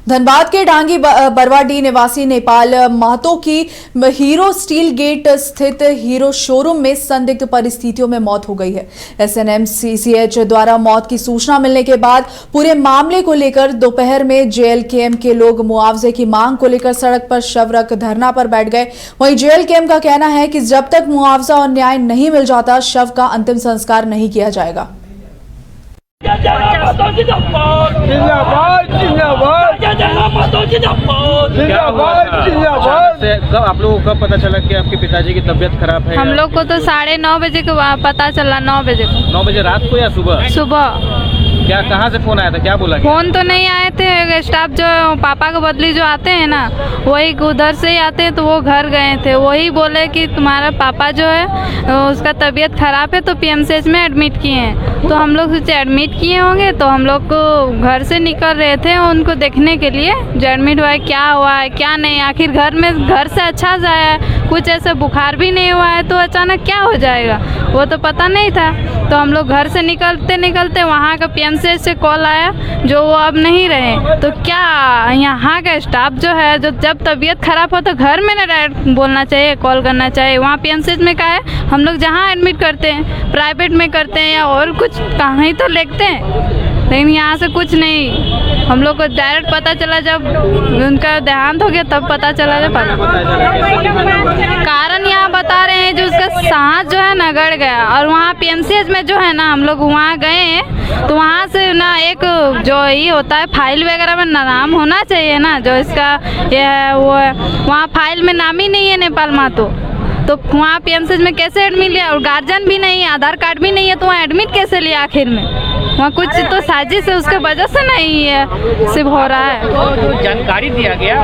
धनबाद के डांगी बरवाडी निवासी नेपाल महतो की हीरो स्टील गेट स्थित हीरो शोरूम में संदिग्ध परिस्थितियों में मौत हो गई है। SNMCCH द्वारा मौत की सूचना मिलने के बाद पूरे मामले को लेकर दोपहर में JLKM के लोग मुआवजे की मांग को लेकर सड़क पर शव रख धरना पर बैठ गए। वहीं JLKM का कहना है कि जब तक मुआवजा और न्याय नहीं मिल जाता शव का अंतिम संस्कार नहीं किया जाएगा। जिंदाबाद कब आप लोगों को कब पता चला कि आपके पिताजी की तबीयत खराब है? हम लोग को तो 9:30 बजे के पता चला। 9 बजे को। 9 बजे रात को या सुबह? सुबह। क्या कहाँ से फोन आया था, क्या बोला? फोन तो नहीं आए थे, स्टाफ जो पापा के बदली जो आते हैं ना वही उधर से ही आते हैं, तो वो घर गए थे। वही बोले कि तुम्हारा पापा जो है उसका तबीयत खराब है तो PMCH में एडमिट किए हैं। तो हम लोग सोचे एडमिट किए होंगे, तो हम लोग को घर से निकल रहे थे उनको देखने के लिए जो एडमिट हुआ है, क्या हुआ है क्या नहीं। आखिर घर से अच्छा जाया है, कुछ ऐसा बुखार भी नहीं हुआ है, तो अचानक क्या हो जाएगा वो तो पता नहीं था। तो हम लोग घर से निकलते वहाँ का PMCH से कॉल आया जो वो अब नहीं रहे। तो क्या यहाँ का स्टाफ जो है जो जब तबीयत खराब हो तो घर में ना डायरेक्ट बोलना चाहिए, कॉल करना चाहिए। वहाँ PMCH में क्या है, हम लोग जहाँ एडमिट करते हैं प्राइवेट में करते हैं या और कुछ कहाँ ही तो लिखते हैं, लेकिन यहाँ से कुछ नहीं। हम लोग को डायरेक्ट पता चला जब उनका देहांत हो गया, तब पता चला। जब कारण यहाँ बता रहे हैं जो उसका सांस जो है ना गड़ गया, और वहाँ PMCH में जो है ना हम लोग वहाँ गए हैं तो वहाँ से ना एक जो ये होता है फाइल वगैरह में नाम होना चाहिए ना, जो इसका ये है वो है, वहाँ फाइल में नाम ही नहीं है नेपाल महतो। तो वहाँ PMCH में कैसे एडमिट लिया, और गार्जियन भी नहीं है, आधार कार्ड भी नहीं है, तो वहाँ एडमिट कैसे लिया? आखिर में वहाँ कुछ तो साजिश है, उसके वजह से नहीं है सिर्फ हो रहा है। तो जानकारी दिया गया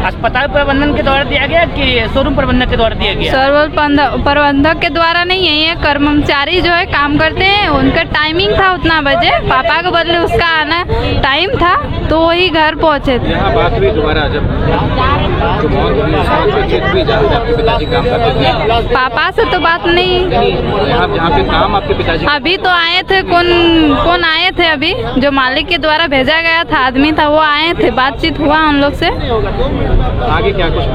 अस्पताल प्रबंधन के द्वारा दिया गया कि शोरूम प्रबंधक के द्वारा दिया गया? शोरूम प्रबंधक के द्वारा नहीं है, ये कर्मचारी जो है काम करते हैं, उनका टाइमिंग था उतना बजे, पापा के बदले उसका आना टाइम था तो वही घर पहुँचे थे। यहाँ बात हुई दोबारा जब पापा से तो बात नहीं। यहाँ पे काम आपके पिताजी अभी तो आए थे, कौन आए थे अभी जो मालिक के द्वारा भेजा गया था आदमी था, वो आए थे, बातचीत हुआ उन लोग से। आगे क्या कुछ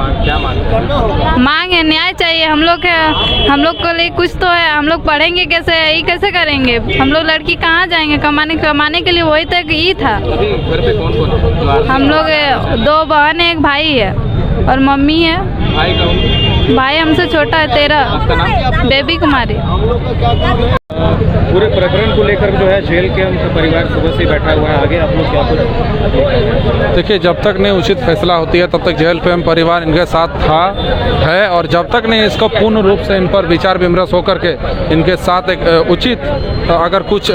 मांग है, न्याय चाहिए। हम लोग को लिए कुछ तो है, हम लोग पढ़ेंगे कैसे, यही कैसे करेंगे? हम लोग लड़की कहाँ जाएंगे कमाने के लिए? वही तक ही था। घर पे कौन? हम लोग 2 बहन है, 1 भाई है और मम्मी है। भाई हमसे छोटा है 13। बेबी कुमारी। पूरे प्रकरण को लेकर जो है JLKM का परिवार सुबह से बैठा हुआ है, आगे आप लोग क्या कुछ? देखिए, जब तक नहीं उचित फैसला होती है तब तक JLKM परिवार इनके साथ है, और जब तक नहीं इसको पूर्ण रूप से इन पर विचार विमर्श होकर के इनके साथ एक उचित अगर कुछ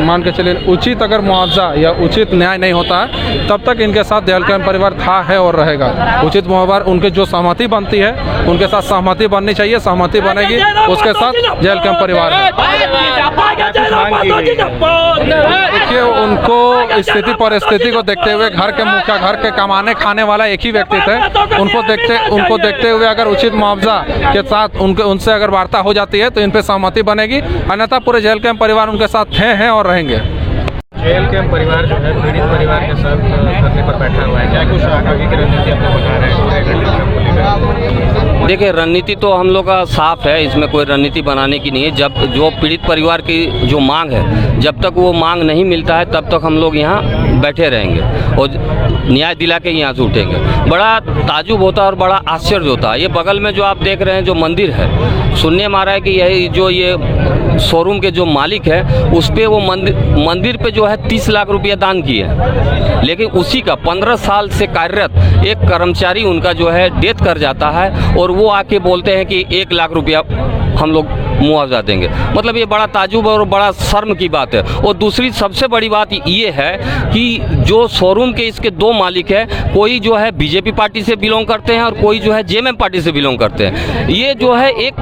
मान के चलिए उचित अगर मुआवजा या उचित न्याय नहीं होता है तब तक इनके साथ JLKM परिवार था, है और रहेगा। उचित मुआवजा उनके जो सहमति बनती है उनके साथ सहमति बननी चाहिए, सहमति बनेगी उसके साथ JLKM परिवार है। देखिए, उनको स्थिति परिस्थिति को देखते हुए घर के मुखिया, घर के कमाने खाने वाला एक ही व्यक्ति थे, उनको देखते हुए अगर उचित मुआवजा के साथ उनसे अगर वार्ता हो जाती है तो इन पे सहमति बनेगी, अन्यथा पूरे JLKM परिवार उनके साथ हैं और रहेंगे। JLKM परिवार जो है पीड़ित परिवार के साथ धरने पर बैठा हुआ है, क्या कुछ आगे की रणनीति आप बता रहे हैं? देखिए, रणनीति तो हम लोग का साफ है, इसमें कोई रणनीति बनाने की नहीं है। जब जो पीड़ित परिवार की जो मांग है, जब तक वो मांग नहीं मिलता है तब तक हम लोग यहाँ बैठे रहेंगे और न्याय दिला के यहाँ से उठेंगे। बड़ा ताजुब होता है और बड़ा आश्चर्य होता है। ये बगल में जो आप देख रहे हैं जो मंदिर है, सुनने में आ रहा है कि यही जो ये शोरूम के जो मालिक है उस पर वो मंदिर पे जो है 30 लाख रुपया दान किए हैं, लेकिन उसी का 15 साल से कार्यरत एक कर्मचारी उनका जो है डेथ कर जाता है और वो आके बोलते हैं कि 1 लाख रुपया हम लोग मुआवजा देंगे। मतलब ये बड़ा ताजुब और बड़ा शर्म की बात है। और दूसरी सबसे बड़ी बात ये है कि जो शोरूम के इसके 2 मालिक है, कोई जो है BJP पार्टी से बिलोंग करते हैं और कोई जो है JMM पार्टी से बिलोंग करते हैं। ये जो है एक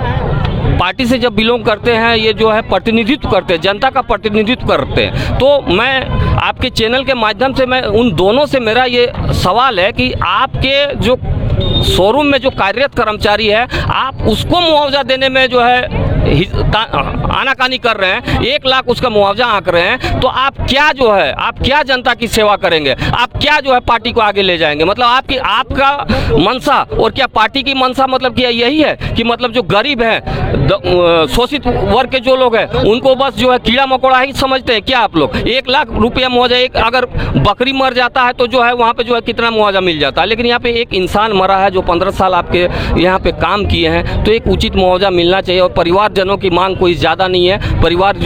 पार्टी से जब बिलोंग करते हैं, ये जो है प्रतिनिधित्व करते हैं, जनता का प्रतिनिधित्व करते हैं। तो मैं आपके चैनल के माध्यम से मैं उन दोनों से मेरा ये सवाल है कि आपके जो शोरूम में जो कार्यरत कर्मचारी है आप उसको मुआवजा देने में जो है आनाकानी कर रहे हैं, 1 लाख उसका मुआवजा आंक रहे हैं, तो आप क्या जो है, आप क्या जनता की सेवा करेंगे, आप क्या जो है पार्टी को आगे ले जाएंगे? मतलब आपका मंशा और क्या पार्टी की मंशा मतलब क्या यही है कि मतलब जो गरीब हैं, शोषित वर्ग के जो लोग हैं उनको बस जो है कीड़ा मकोड़ा ही समझते हैं क्या आप लोग? 1 लाख रुपया मुआवजा, एक अगर बकरी मर जाता है तो जो है वहाँ पे जो है कितना मुआवजा मिल जाता है, लेकिन यहाँ पे एक इंसान मरा है जो 15 साल आपके यहाँ पे काम किए हैं, तो एक उचित मुआवजा मिलना चाहिए। और परिवारजनों की मांग कोई ज़्यादा नहीं है। परिवार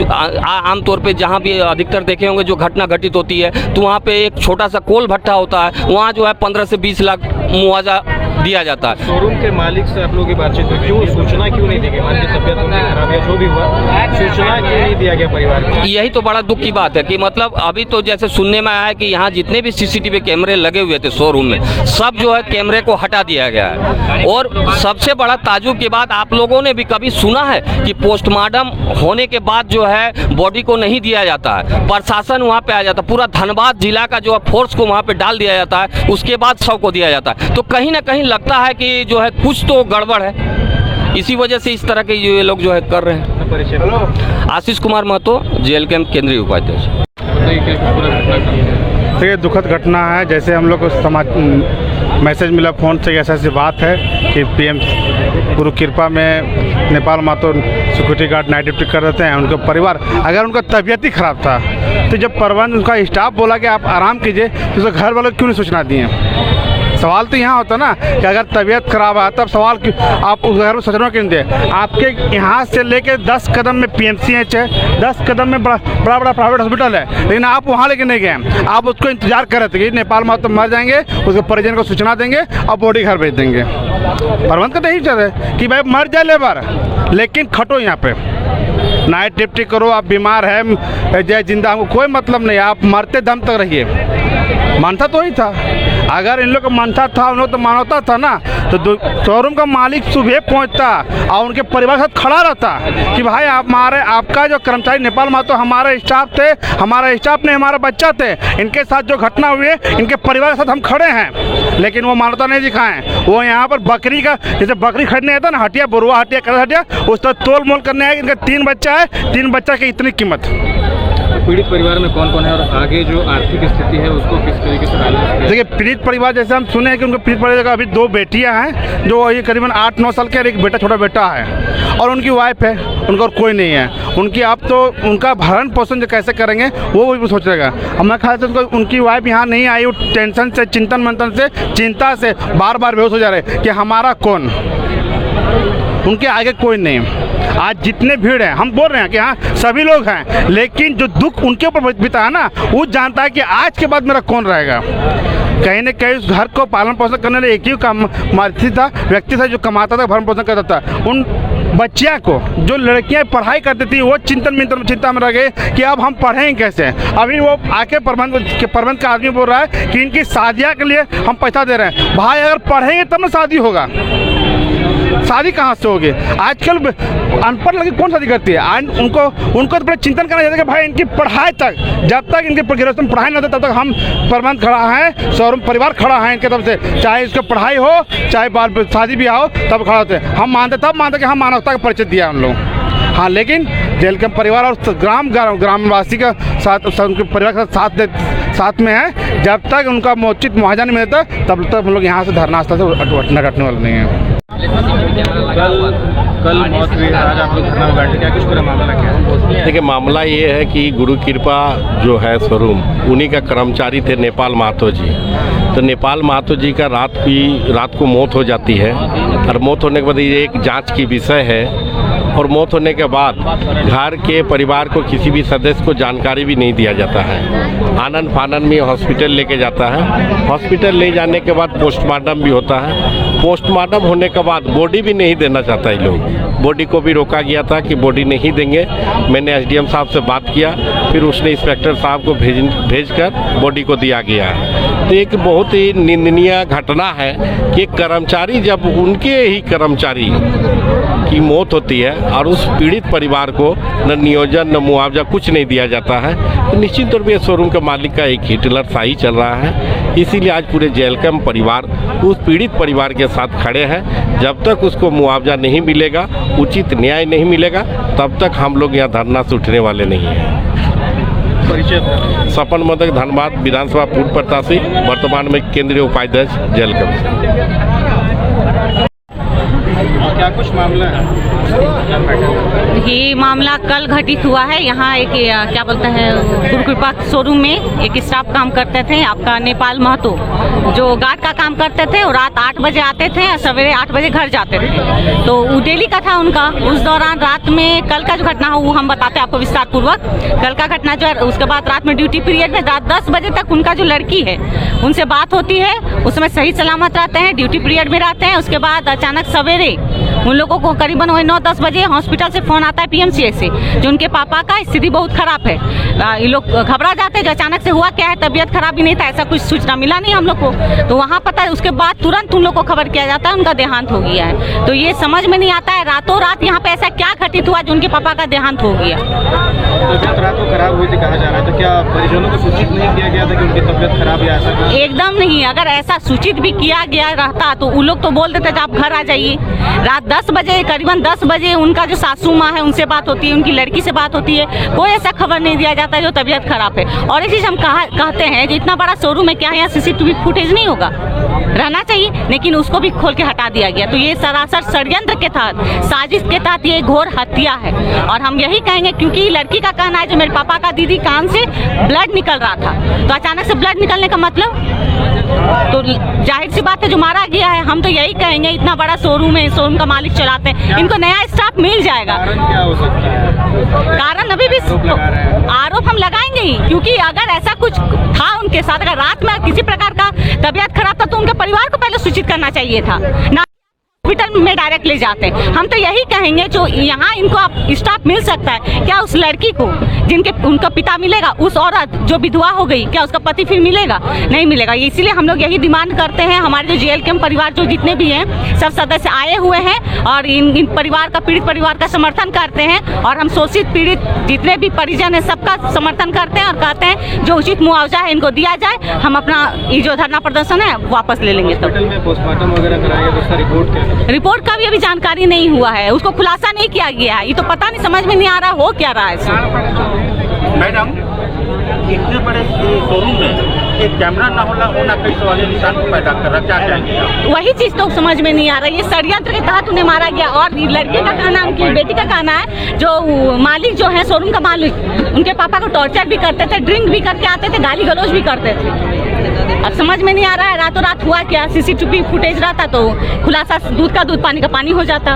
आमतौर पे जहाँ भी अधिकतर देखे होंगे जो घटना घटित होती है तो वहाँ पे एक छोटा सा कोल भट्टा होता है, वहाँ जो है 15 से 20 लाख मुआवजा दिया जाता है। शोरूम के मालिक से आप लोगों की बातचीत हुई, क्यों सूचना क्यों नहीं दी गई? मान लीजिए तबियत उनकी खराब या जो भी हुआ, सूचना क्यों नहीं दिया गया परिवार को? यही तो बड़ा दुख की बात है कि मतलब अभी तो जैसे सुनने में आया है कि यहाँ जितने भी सीसीटीवी कैमरे लगे हुए थे शोरूम में, सब जो है कैमरे को हटा दिया गया है। और सबसे बड़ा ताजुब की बात, आप लोगों ने भी कभी सुना है कि पोस्टमार्टम होने के बाद जो है बॉडी को नहीं दिया जाता है, प्रशासन वहाँ पे आ जाता है, पूरा धनबाद जिला का जो है फोर्स को वहाँ पे डाल दिया जाता है, उसके बाद शव को दिया जाता है। तो कहीं ना कहीं लगता है कि जो है कुछ तो गड़बड़ है, इसी वजह से इस तरह के ये लोग जो है कर रहे हैं। आशीष कुमार महतो, जेल कैंप केंद्रीय उपाध्यक्ष। देखिए दुखद घटना है। जैसे हम लोग को समाज मैसेज मिला फ़ोन से, ऐसी बात है कि पीएम गुरु कृपा में Nepal Mahato security guard night duty कर रहे हैं। उनका परिवार, अगर उनका तबीयत ही ख़राब था तो जब प्रबंध उनका स्टाफ बोला कि आप आराम कीजिए तो उसके घर वालों को क्यों नहीं सूचना दिए? सवाल तो यहाँ होता ना कि अगर तबीयत खराब है तब सवाल क्यों आप उस घर में सूचना क्यों दे? आपके यहाँ से लेके 10 कदम में PMCH है, 10 कदम में बड़ा प्राइवेट हॉस्पिटल है, लेकिन आप वहाँ लेके नहीं गए। आप उसको इंतजार कर रहे थे कि नेपाल महतो मर जाएंगे, उसके परिजन को सूचना देंगे और बॉडी घर भेज देंगे। प्रबंध का तो यही चाहते कि भाई मर जाए लेबर, लेकिन खटो यहाँ पे, नाइट ड्यूटी करो। आप बीमार है जय जिंदा, हमको कोई मतलब नहीं, आप मरते दम तक रहिए। मानता तो ही था, अगर इन लोग का मानता था, उन लोग तो मानवता था ना, तो शोरूम का मालिक सुबह पहुंचता और उनके परिवार के साथ खड़ा रहता कि भाई आप हमारे, आपका जो कर्मचारी नेपाल महतो हमारे स्टाफ थे, हमारा स्टाफ नहीं हमारा बच्चा थे, इनके साथ जो घटना हुई है इनके परिवार के साथ हम खड़े हैं। लेकिन वो मानवता नहीं दिखाएं। वो यहाँ पर बकरी का, जैसे बकरी खरीदने आता ना, हटिया बुरुआ हटिया कर हटिया, उस तरह तोल मोल करने आए। इनका 3 बच्चा है, 3 बच्चा की इतनी कीमत। पीड़ित परिवार में कौन कौन है और आगे जो आर्थिक स्थिति है उसको किस तरीके से बैलेंस किया? देखिए पीड़ित परिवार, जैसे हम सुने हैं कि उनके पीड़ित परिवार का अभी 2 बेटियां हैं जो ये करीबन 8-9 साल के, और एक बेटा, छोटा बेटा है, और उनकी वाइफ है, उनका और कोई नहीं है। उनकी आप तो उनका भरण पोषण जो कैसे करेंगे वो सोच रहेगा। अब मैं ख्याल से उनकी वाइफ यहाँ नहीं आई, वो टेंशन से, चिंतन मंथन से, चिंता से बार बार बेहोश हो जा रहे कि हमारा कौन, उनके आगे कोई नहीं। आज जितने भीड़ है, हम बोल रहे हैं कि हाँ सभी लोग हैं, लेकिन जो दुख उनके ऊपर बीता है ना, वो जानता है कि आज के बाद मेरा कौन रहेगा। कहीं न कहीं उस घर को पालन पोषण करने वाले एक ही व्यक्ति था जो कमाता था, भरण पोषण करता था। उन बच्चियाँ को, जो लड़कियाँ पढ़ाई करती थी, वो चिंता में रह गए कि अब हम पढ़ेंगे कैसे। अभी वो आके प्रबंध का आदमी बोल रहा है कि इनकी शादियाँ के लिए हम पैसा दे रहे हैं। भाई अगर पढ़ेंगे तब ना शादी होगा, शादी कहाँ से होगी? आजकल अनपढ़ लड़की कौन शादी करती है? उनको तो बड़ा चिंतन करना चाहिए कि भाई इनकी पढ़ाई तक, जब तक इनकी ग्रेजुएशन पढ़ाई नहीं होती तब तक हम प्रबंध खड़ा है, शोरूम परिवार खड़ा है इनके तरफ से, चाहे इसका पढ़ाई हो चाहे बाल शादी ब्याह हो, तब खड़ा होते हैं। हम मानते कि हम मानवता का परिचय दिया हम लोग। हाँ, लेकिन जेल के परिवार और ग्रामवासी का साथ, उनके परिवार के साथ में है। जब तक उनका उचित मुआवजा नहीं मिलता तब तक हम लोग यहाँ से धरना स्थल से हटने वाले नहीं हैं। कल मौत हुई, आज आप लोग धरना में बैठे, क्या कुछ पूरा मामला क्या है? देखिए मामला ये है कि गुरु कृपा जो है शोरूम, उन्हीं का कर्मचारी थे नेपाल महतो जी। तो नेपाल महतो जी का रात को मौत हो जाती है, और मौत होने के बाद ये एक जांच की विषय है, और मौत होने के बाद घर के परिवार को किसी भी सदस्य को जानकारी भी नहीं दिया जाता है। आनन फानन में हॉस्पिटल लेके जाता है, हॉस्पिटल ले जाने के बाद पोस्टमार्टम भी होता है। पोस्टमार्टम होने के बाद बॉडी भी नहीं देना चाहता है लोग, बॉडी को भी रोका गया था कि बॉडी नहीं देंगे। मैंने SDM साहब से बात किया, फिर उसने इंस्पेक्टर साहब को भेजकर बॉडी को दिया गया। तो एक बहुत ही निंदनीय घटना है कि एक कर्मचारी, जब उनके ही कर्मचारी की मौत होती है और उस पीड़ित परिवार को न नियोजन न मुआवजा कुछ नहीं दिया जाता है, तो निश्चित तौर पर शोरूम के मालिक का एक हिटलर शाही चल रहा है। इसीलिए आज पूरे जेल कैंप परिवार उस पीड़ित परिवार के साथ खड़े हैं। जब तक उसको मुआवजा नहीं मिलेगा, उचित न्याय नहीं मिलेगा, तब तक हम लोग यहाँ धरना से उठने वाले नहीं हैं। सपन मोदक, धनबाद विधानसभा पूर्व प्रत्याशी, वर्तमान में केंद्रीय उपाध्यक्ष जेल कमिश्नर। क्या कुछ मामला है? ये मामला कल घटित हुआ है। यहाँ एक क्या बोलते हैं, गुरु कृपा शोरूम में एक स्टाफ काम करते थे, आपका नेपाल महतो, जो गार्ड का काम करते थे। और रात 8 बजे आते थे और सवेरे 8 बजे घर जाते थे। तो वो डेली का था उनका। उस दौरान रात में कल का जो घटना हो वो हम बताते हैं आपको विस्तार पूर्वक। कल का घटना जो है, उसके बाद रात में ड्यूटी पीरियड में रात 10 बजे तक उनका जो लड़की है उनसे बात होती है। उस समय सही सलामत रहते हैं, ड्यूटी पीरियड में रहते हैं। उसके बाद अचानक सवेरे उन लोगों को करीबन 9-10 बजे हॉस्पिटल से फ़ोन आता है पीएमसीएच से, जो उनके पापा का स्थिति बहुत ख़राब है। ये लोग घबरा जाते हैं, जो अचानक से हुआ क्या है, तबीयत खराब ही नहीं था, ऐसा कुछ सूचना मिला नहीं हम लोग को। तो वहाँ पता है, उसके बाद तुरंत उन लोग को खबर किया जाता है उनका देहांत हो गया है। तो ये समझ में नहीं आता है रातों रात यहाँ पे ऐसा क्या घटित हुआ जो उनके पापा का देहांत हो गया। तबीयत रात को खराब हुई थी कहा जा रहा है, तो क्या परिजनों को सूचित नहीं किया गया था कि उनकी तबीयत खराब है? ऐसा एकदम नहीं। अगर ऐसा सूचित भी किया गया रहता तो उन लोग तो बोल देते थे आप घर आ जाइए। रात 10 बजे, करीबन 10 बजे उनका जो सासू माँ है उनसे बात होती है, उनकी लड़की से बात होती है। कोई ऐसा खबर नहीं दिया जाता है जो तबीयत खराब है। और एक चीज़ हम कहते हैं, जो इतना बड़ा शोरूम है, क्या यहाँ CCTV फुटेज नहीं होगा? रहना चाहिए, लेकिन उसको भी खोल के हटा दिया गया। तो ये सरासर षड्यंत्र के तहत, साजिश के तहत ये घोर हत्या है। और हम यही कहेंगे, क्योंकि लड़की का कहना है जो मेरे पापा का दीदी कान से ब्लड निकल रहा था, तो अचानक से ब्लड निकलने का मतलब, तो जाहिर सी बात है जो मारा गया है। हम तो यही कहेंगे, इतना बड़ा शोरूम है, शोरूम का मालिक चलाते हैं, इनको नया स्टाफ मिल जाएगा। कारण क्या हो सकता है? कारण अभी भी आरोप हम लगाएंगे ही, क्योंकि अगर ऐसा कुछ था उनके साथ, अगर रात में किसी प्रकार का तबीयत खराब था तो उनके परिवार को पहले सूचित करना चाहिए था ना, हॉस्पिटल में डायरेक्ट ले जाते हैं। हम तो यही कहेंगे, जो यहाँ इनको आप स्टाफ मिल सकता है क्या? उस लड़की को जिनके उनका पिता मिलेगा, उस औरत जो विधवा हो गई, क्या उसका पति फिर मिलेगा? नहीं मिलेगा। इसीलिए हम लोग यही डिमांड करते हैं। हमारे जो JLKM परिवार जो जितने भी हैं, सब सदस्य आए हुए हैं और इन परिवार का, पीड़ित परिवार का समर्थन करते हैं। और हम शोषित पीड़ित जितने भी परिजन हैं सबका समर्थन करते हैं और कहते हैं जो उचित मुआवजा है इनको दिया जाए। हम अपना ये जो धरना प्रदर्शन है वापस ले लेंगे। तो पोस्टमार्टम वगैरह कराया गया, उसका रिपोर्ट का भी अभी जानकारी नहीं हुआ है, उसको खुलासा नहीं किया गया है। ये तो पता नहीं, समझ में नहीं आ रहा हो क्या रहा है। मैडम, इतने बड़े शोरूम में एक कैमरा ना होना कई सवाल निशान पैदा कर रहा, क्या कहेंगे? वही चीज तो समझ में नहीं आ रहा है। ये षड्यंत्र के तहत उन्हें मारा गया। और लड़के का कहना, उनकी बेटी का कहना है, जो मालिक जो है शोरूम का मालिक, उनके पापा को टॉर्चर भी करते थे, ड्रिंक भी करके आते थे, गाली गलौज भी करते थे। अब समझ में नहीं आ रहा है रातों रात हुआ क्या। CCTV फुटेज रहता तो खुलासा दूध का दूध, पानी का पानी हो जाता।